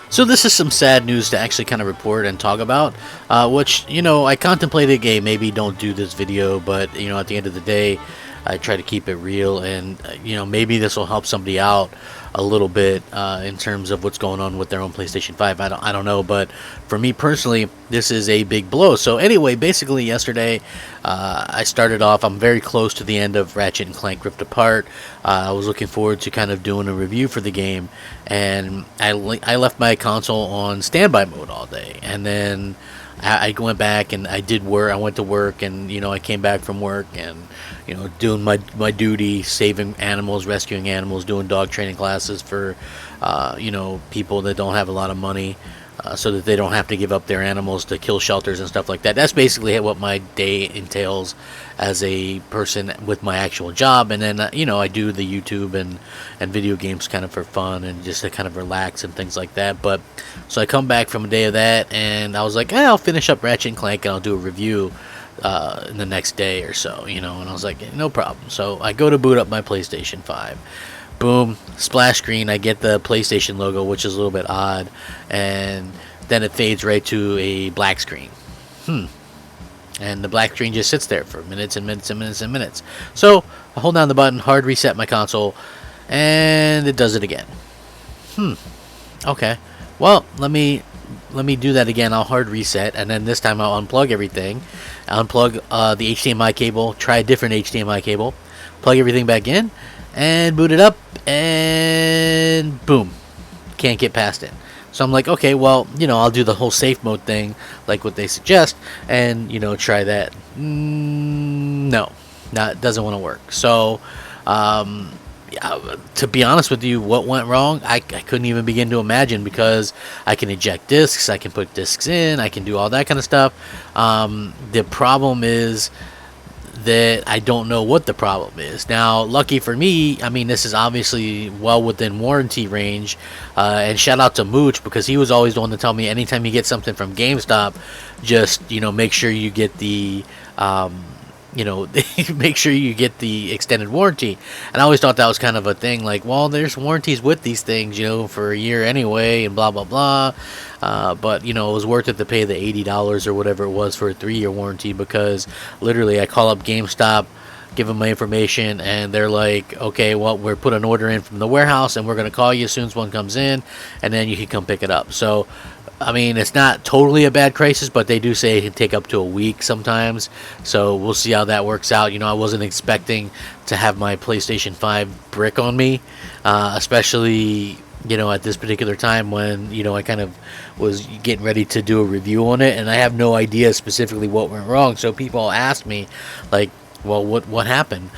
So this is some sad news to actually kind of report and talk about, which, I contemplated, maybe don't do this video, but, at the end of the day, I try to keep it real, and, maybe this will help somebody out a little bit in terms of what's going on with their own PlayStation 5. I don't know, but for me personally, this is a big blow. So anyway, basically yesterday, I started off, I'm very close to the end of Ratchet and Clank Rift Apart. I was looking forward to kind of doing a review for the game, and I left my console on standby mode all day, and then I went back and I did work. I went to work, and I came back from work, and doing my duty, saving animals, rescuing animals, doing dog training classes for people that don't have a lot of money, so that they don't have to give up their animals to kill shelters and stuff like that. That's basically what my day entails as a person with my actual job. And then I do the YouTube and video games kind of for fun and just to kind of relax and things like that. But so I come back from a day of that, and I was like, I'll finish up Ratchet and Clank and I'll do a review in the next day or so, and I was like, no problem. So I go to boot up my PlayStation 5. Boom, splash screen. I get the PlayStation logo, which is a little bit odd, and then it fades right to a black screen. And the black screen just sits there for minutes and minutes and minutes and minutes. So I hold down the button, hard reset my console, and it does it again. Okay, well, let me do that again. I'll hard reset, and then this time I'll unplug everything. I'll unplug the HDMI cable, try a different HDMI cable, plug everything back in, and boot it up, and boom, can't get past it. So I'm like, okay, well, I'll do the whole safe mode thing, like what they suggest, and, try that. No, that doesn't want to work. So, to be honest with you, what went wrong, I couldn't even begin to imagine, because I can eject discs, I can put discs in, I can do all that kind of stuff. The problem is that I don't know what the problem is. Now, lucky for me, I mean, this is obviously well within warranty range, and shout out to Mooch, because he was always the one to tell me anytime you get something from GameStop, just, make sure you get the make sure you get the extended warranty. And I always thought that was kind of a thing, like, well, there's warranties with these things, for a year anyway, and blah blah blah. But it was worth it to pay the $80 or whatever it was for a 3-year warranty, because literally I call up GameStop, give them my information, and they're like, okay, well, we're put an order in from the warehouse, and we're going to call you as soon as one comes in, and then you can come pick it up. So I mean, it's not totally a bad crisis, but they do say it can take up to a week sometimes. So we'll see how that works out. I wasn't expecting to have my PlayStation 5 brick on me, especially, at this particular time when, I kind of was getting ready to do a review on it, and I have no idea specifically what went wrong. So people asked me, like, well, what happened?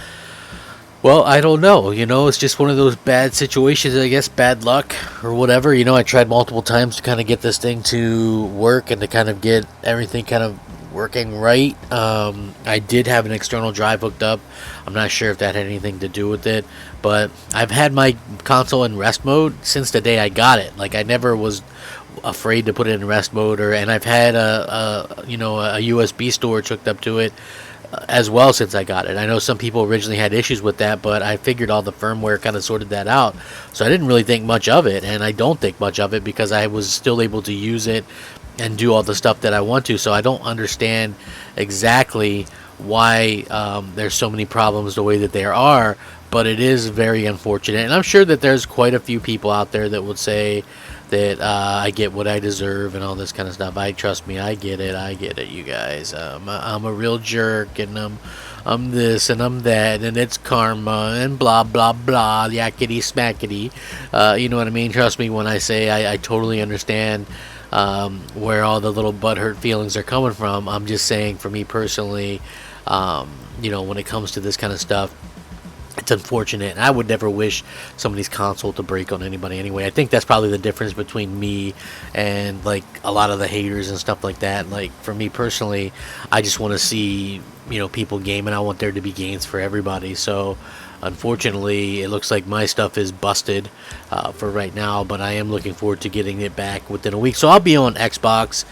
Well, I don't know. It's just one of those bad situations, I guess, bad luck or whatever. I tried multiple times to kind of get this thing to work and to kind of get everything kind of working right. I did have an external drive hooked up. I'm not sure if that had anything to do with it, but I've had my console in rest mode since the day I got it. Like, I never was afraid to put it in rest mode, and I've had a USB storage hooked up to it as well since I got it. I know some people originally had issues with that, but I figured all the firmware kind of sorted that out, so I didn't really think much of it, and I don't think much of it because I was still able to use it and do all the stuff that I want to. So I don't understand exactly why there's so many problems the way that there are, but it is very unfortunate, and I'm sure that there's quite a few people out there that would say that I get what I deserve and all this kind of stuff. Trust me, I get it, you guys. I'm a real jerk, and I'm this and I'm that, and it's karma and blah blah blah, yakety smackety. You know what I mean? Trust me when I say I totally understand where all the little butthurt feelings are coming from. I'm just saying, for me personally, when it comes to this kind of stuff, it's unfortunate, and I would never wish somebody's console to break on anybody anyway. I think that's probably the difference between me and, like, a lot of the haters and stuff like that. Like, for me personally, I just want to see, people gaming. I want there to be games for everybody. So, unfortunately, it looks like my stuff is busted for right now, but I am looking forward to getting it back within a week. So I'll be on Xbox,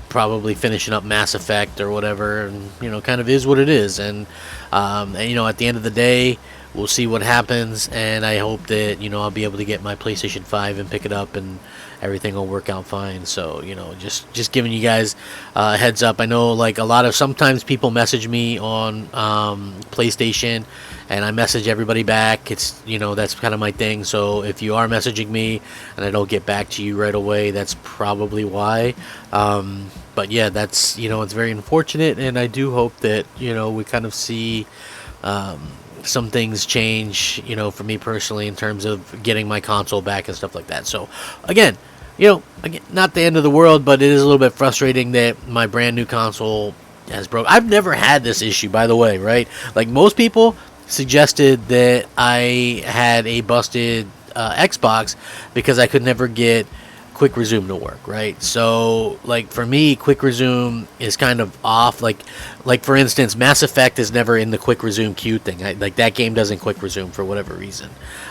probably finishing up Mass Effect or whatever, and kind of is what it is. And at the end of the day, we'll see what happens, and I hope that, you know, I'll be able to get my PlayStation 5 and pick it up, and everything will work out fine. So, you know, just giving you guys a heads up. I know, like, sometimes people message me on PlayStation, and I message everybody back. It's, you know, that's kind of my thing. So if you are messaging me and I don't get back to you right away, that's probably why. But yeah, that's, you know, it's very unfortunate, and I do hope that, you know, we kind of see some things change, you know, for me personally, in terms of getting my console back and stuff like that. So again, you know, not the end of the world, but it is a little bit frustrating that my brand new console has broke. I've never had this issue, by the way, right? Like, most people suggested that I had a busted Xbox because I could never get quick resume to work, right? So, like, for me, quick resume is kind of off. Like for instance, Mass Effect is never in the quick resume queue thing. Like, that game doesn't quick resume for whatever reason.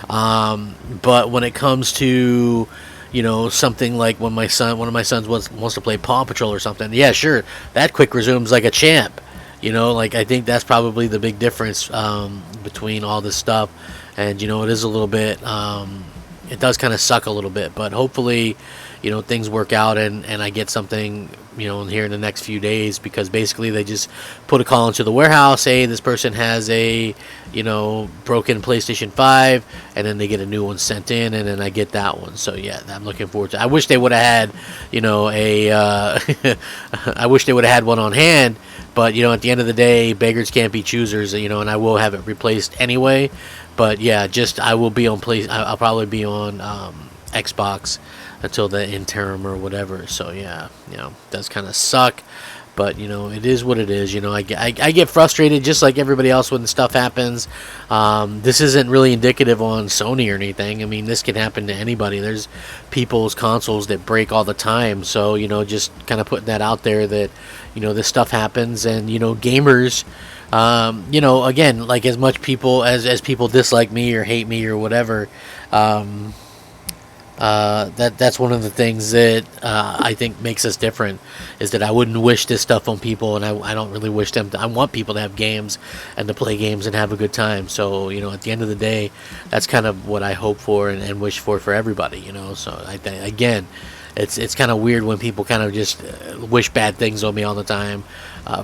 But when it comes to, you know, something like when one of my sons wants to play Paw Patrol or something, yeah, sure, that quick resumes like a champ. You know, like, I think that's probably the big difference between all this stuff. And, you know, it is a little bit, it does kind of suck a little bit, but hopefully, you know, things work out, and I get something, you know, here in the next few days, because basically they just put a call into the warehouse, hey, this person has a, you know, broken PlayStation 5, and then they get a new one sent in, and then I get that one. So yeah, I'm looking forward to it. I wish they would have had, you know, I wish they would have had one on hand, but, you know, at the end of the day, beggars can't be choosers, you know, and I will have it replaced anyway. But yeah, I will be on I'll probably be on Xbox until the interim or whatever. So yeah, you know, it does kind of suck, but, you know, it is what it is. You know, I get frustrated just like everybody else when stuff happens. This isn't really indicative on Sony or anything. I mean, this can happen to anybody. There's people's consoles that break all the time. So, you know, just kind of putting that out there that, you know, this stuff happens, and, you know, gamers. You know, again, like, as much people as people dislike me or hate me or whatever, that's one of the things that I think makes us different, is that I wouldn't wish this stuff on people, and I don't really wish them to. I want people to have games and to play games and have a good time. So, you know, at the end of the day, that's kind of what I hope for and wish for everybody, you know. So again, it's kind of weird when people kind of just wish bad things on me all the time,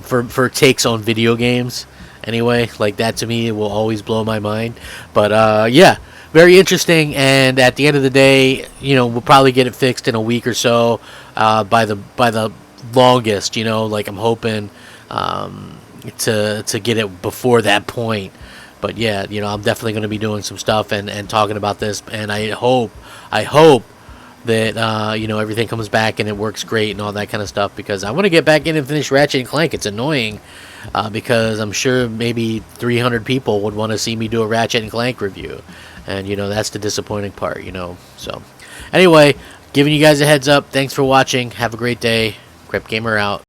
for takes on video games. Anyway, like, that to me, it will always blow my mind. But yeah, very interesting. And at the end of the day, you know, we'll probably get it fixed in a week or so, by the longest. You know, like, I'm hoping to get it before that point. But yeah, you know, I'm definitely going to be doing some stuff and talking about this, and I hope that you know, everything comes back and it works great and all that kind of stuff, because I want to get back in and finish Ratchet & Clank. It's annoying, because I'm sure maybe 300 people would want to see me do a Ratchet & Clank review, and, you know, that's the disappointing part, you know. So anyway, giving you guys a heads up. Thanks for watching. Have a great day. Crapgamer out.